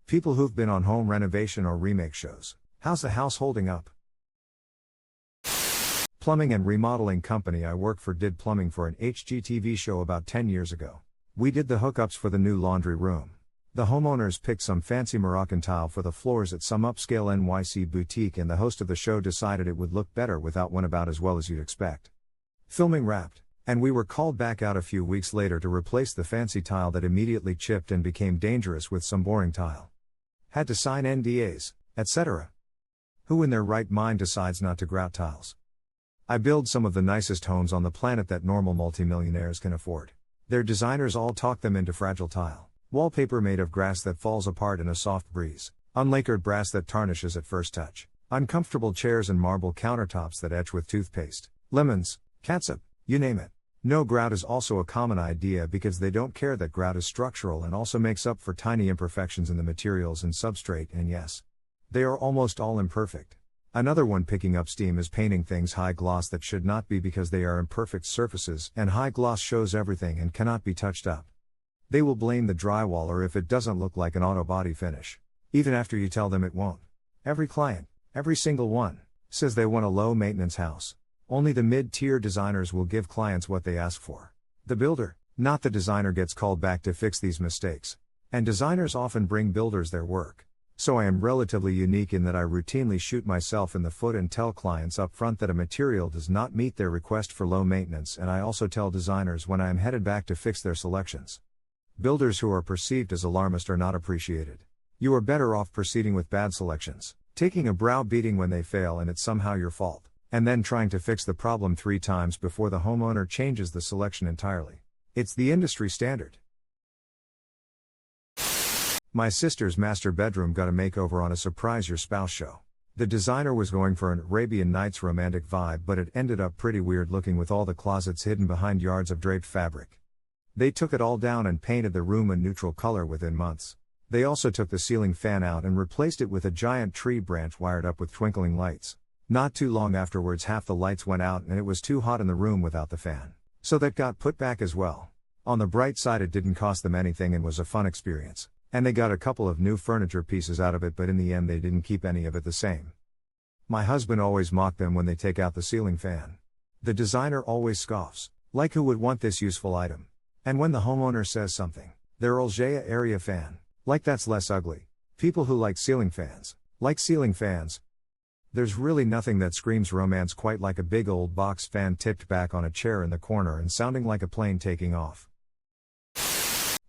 People who've been on home renovation or remake shows. How's the house holding up? Plumbing and remodeling company I work for did plumbing for an HGTV show about 10 years ago. We did the hookups for the new laundry room. The homeowners picked some fancy Moroccan tile for the floors at some upscale NYC boutique, and the host of the show decided it would look better without one about as well as you'd expect. Filming wrapped, and we were called back out a few weeks later to replace the fancy tile that immediately chipped and became dangerous with some boring tile. Had to sign NDAs, etc. Who in their right mind decides not to grout tiles? I build some of the nicest homes on the planet that normal multimillionaires can afford. Their designers all talk them into fragile tile. Wallpaper made of grass that falls apart in a soft breeze. Unlacquered brass that tarnishes at first touch. Uncomfortable chairs and marble countertops that etch with toothpaste. Lemons, catsup, you name it. No grout is also a common idea because they don't care that grout is structural and also makes up for tiny imperfections in the materials and substrate, and yes, they are almost all imperfect. Another one picking up steam is painting things high gloss that should not be because they are imperfect surfaces, and high gloss shows everything and cannot be touched up. They will blame the drywaller if it doesn't look like an auto body finish, even after you tell them it won't. Every client, every single one, says they want a low maintenance house. Only the mid-tier designers will give clients what they ask for. The builder, not the designer, gets called back to fix these mistakes. And designers often bring builders their work. So I am relatively unique in that I routinely shoot myself in the foot and tell clients up front that a material does not meet their request for low maintenance, and I also tell designers when I am headed back to fix their selections. Builders who are perceived as alarmist are not appreciated. You are better off proceeding with bad selections, taking a browbeating when they fail and it's somehow your fault, and then trying to fix the problem 3 times before the homeowner changes the selection entirely. It's the industry standard. My sister's master bedroom got a makeover on a Surprise Your Spouse show. The designer was going for an Arabian Nights romantic vibe, but it ended up pretty weird looking with all the closets hidden behind yards of draped fabric. They took it all down and painted the room a neutral color within months. They also took the ceiling fan out and replaced it with a giant tree branch wired up with twinkling lights. Not too long afterwards, half the lights went out and it was too hot in the room without the fan. So that got put back as well. On the bright side, it didn't cost them anything and was a fun experience. And they got a couple of new furniture pieces out of it, but in the end they didn't keep any of it the same. My husband always mocked them when they take out the ceiling fan. The designer always scoffs, like who would want this useful item? And when the homeowner says something, their Algea area fan, like that's less ugly. People who like ceiling fans, like ceiling fans. There's really nothing that screams romance quite like a big old box fan tipped back on a chair in the corner and sounding like a plane taking off.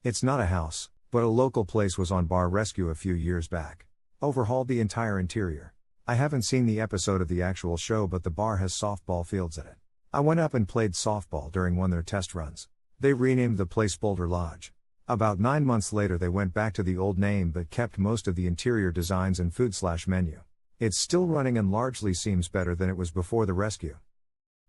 It's not a house, but a local place was on bar rescue a few years back. Overhauled the entire interior. I haven't seen the episode of the actual show, but the bar has softball fields in it. I went up and played softball during one of their test runs. They renamed the place Boulder Lodge. About 9 months later they went back to the old name but kept most of the interior designs and food/menu. It's still running and largely seems better than it was before the rescue.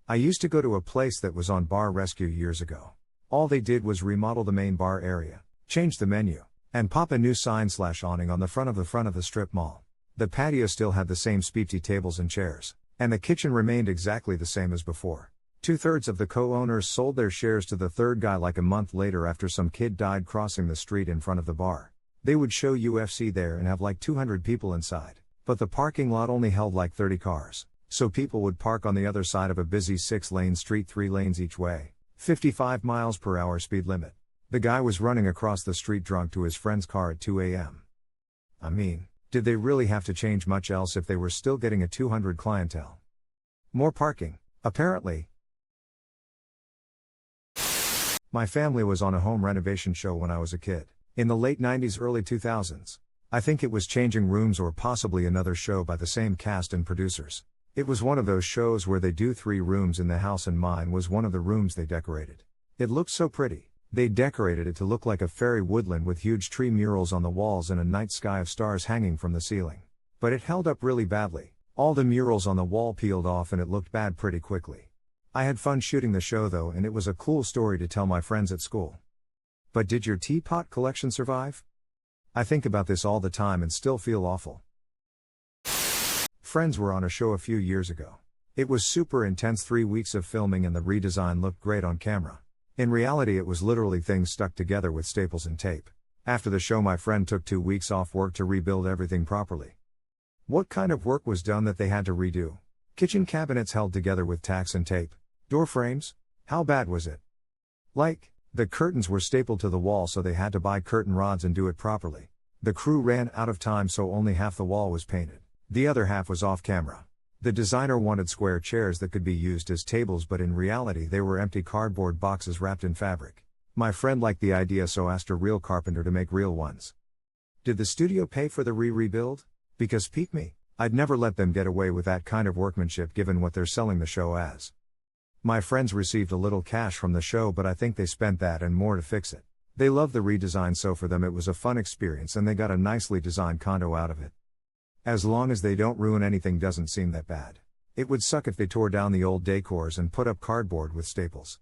I used to go to a place that was on bar rescue years ago. All they did was remodel the main bar area, change the menu, and pop a new sign/awning on the front of the strip mall. The patio still had the same speepty tables and chairs, and the kitchen remained exactly the same as before. 2/3 of the co-owners sold their shares to the third guy like a month later after some kid died crossing the street in front of the bar. They would show UFC there and have like 200 people inside, but the parking lot only held like 30 cars, so people would park on the other side of a busy 6-lane street, 3 lanes each way, 55 miles per hour speed limit. The guy was running across the street drunk to his friend's car at 2 a.m. I mean, did they really have to change much else if they were still getting a 200 clientele? More parking, apparently. My family was on a home renovation show when I was a kid, in the late 90s, early 2000s. I think it was Changing Rooms or possibly another show by the same cast and producers. It was one of those shows where they do 3 rooms in the house and mine was one of the rooms they decorated. It looked so pretty. They decorated it to look like a fairy woodland with huge tree murals on the walls and a night sky of stars hanging from the ceiling. But it held up really badly. All the murals on the wall peeled off and it looked bad pretty quickly. I had fun shooting the show though, and it was a cool story to tell my friends at school. But did your teapot collection survive? I think about this all the time and still feel awful. Friends were on a show a few years ago. It was super intense, 3 weeks of filming, and the redesign looked great on camera. In reality it was literally things stuck together with staples and tape. After the show, my friend took 2 weeks off work to rebuild everything properly. What kind of work was done that they had to redo? Kitchen cabinets held together with tacks and tape. Door frames? How bad was it? The curtains were stapled to the wall, so they had to buy curtain rods and do it properly. The crew ran out of time, so only half the wall was painted. The other half was off camera. The designer wanted square chairs that could be used as tables, but in reality they were empty cardboard boxes wrapped in fabric. My friend liked the idea, so asked a real carpenter to make real ones. Did the studio pay for the rebuild? Because peep me, I'd never let them get away with that kind of workmanship given what they're selling the show as. My friends received a little cash from the show, but I think they spent that and more to fix it. They loved the redesign, so for them it was a fun experience and they got a nicely designed condo out of it. As long as they don't ruin anything, doesn't seem that bad. It would suck if they tore down the old decors and put up cardboard with staples.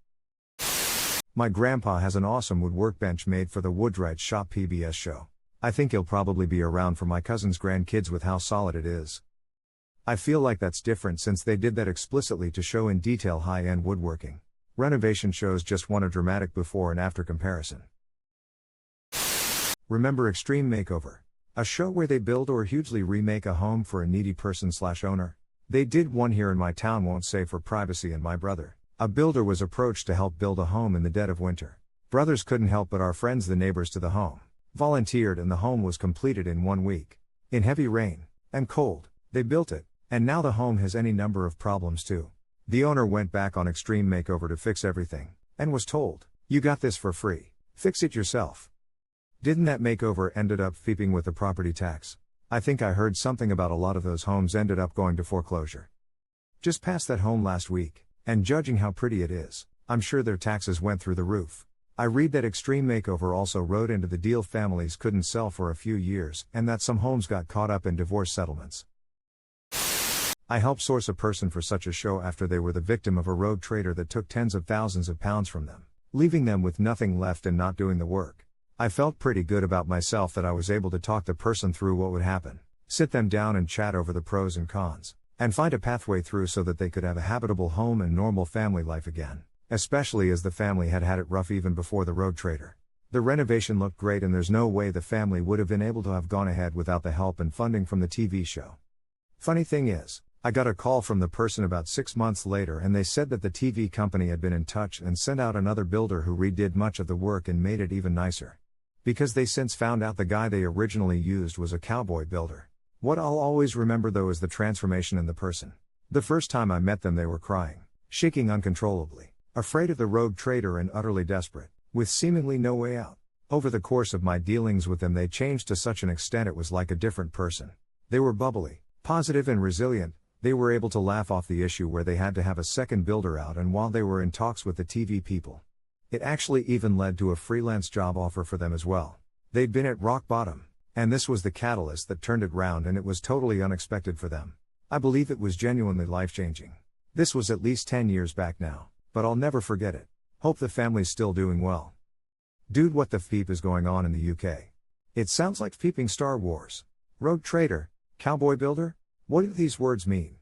My grandpa has an awesome wood workbench made for the Woodwright Shop PBS show. I think he'll probably be around for my cousin's grandkids with how solid it is. I feel like that's different since they did that explicitly to show in detail high-end woodworking. Renovation shows just want a dramatic before and after comparison. Remember Extreme Makeover? A show where they build or hugely remake a home for a needy person/owner? They did one here in my town, won't say for privacy, and my brother. A builder was approached to help build a home in the dead of winter. Brothers couldn't help but our friends, the neighbors to the home, volunteered, and the home was completed in 1 week. In heavy rain and cold, they built it. And now the home has any number of problems too. The owner went back on Extreme Makeover to fix everything, and was told, "You got this for free, fix it yourself." Didn't that makeover ended up feeping with the property tax? I think I heard something about a lot of those homes ended up going to foreclosure. Just passed that home last week, and judging how pretty it is, I'm sure their taxes went through the roof. I read that Extreme Makeover also wrote into the deal families couldn't sell for a few years, and that some homes got caught up in divorce settlements. I helped source a person for such a show after they were the victim of a rogue trader that took tens of thousands of pounds from them, leaving them with nothing left and not doing the work. I felt pretty good about myself that I was able to talk the person through what would happen, sit them down and chat over the pros and cons, and find a pathway through so that they could have a habitable home and normal family life again, especially as the family had had it rough even before the rogue trader. The renovation looked great, and there's no way the family would have been able to have gone ahead without the help and funding from the TV show. Funny thing is, I got a call from the person about 6 months later, and they said that the TV company had been in touch and sent out another builder who redid much of the work and made it even nicer. Because they since found out the guy they originally used was a cowboy builder. What I'll always remember though is the transformation in the person. The first time I met them they were crying, shaking uncontrollably, afraid of the rogue trader and utterly desperate, with seemingly no way out. Over the course of my dealings with them they changed to such an extent it was like a different person. They were bubbly, positive and resilient. They were able to laugh off the issue where they had to have a second builder out, and while they were in talks with the TV people, it actually even led to a freelance job offer for them as well. They'd been at rock bottom, and this was the catalyst that turned it round, and it was totally unexpected for them. I believe it was genuinely life-changing. This was at least 10 years back now, but I'll never forget it. Hope the family's still doing well. Dude, what the feep is going on in the UK? It sounds like feeping Star Wars. Rogue trader, cowboy builder? What do these words mean?